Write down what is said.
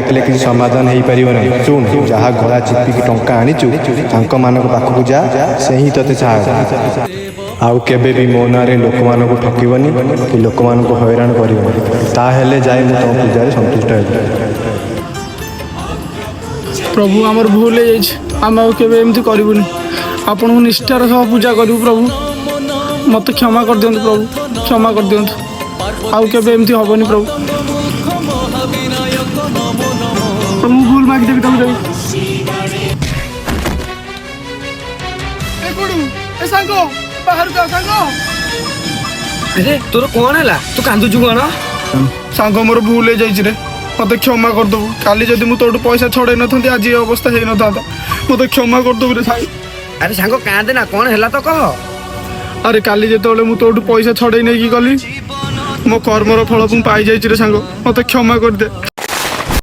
डाकिले किसी समाधान हो पार शुण जहाँ गला चिपिकी टंका आनीचु पाखक जा से ही ते साहय आउ केबे भी मो ना लोक मान ठकबनी कि लोक मान हैरान कर जाए तुम पूजा संतुष्ट हो। प्रभु आमर भूल आम आमती करूनी आपण निष्ठार सह पूजा करूँ प्रभु मत क्षमा कर दियंतु प्रभु क्षमा कर दियंतु आउ केबे एमती हबनी प्रभु प्रभु भूल मागी देवी तुम सांगो बाहर जा सांगो अरे तोर कौन है तू कांदुचु कौन सांगो मोर भूल हो जाइए रे मत क्षमा करदेबू काली जदि मुझे तोटू पैसा छड़े न था आज ये अवस्था हो न था मत क्षमा करदेबू रे सांग अरे सांग कांदे ना कौन है तो कह अरे काली जो मुझे तोटू पैसा छड़े नहीं गली मो कर्मर फल मुझे पाई जाइए रे सांग मत क्षमा कर दे।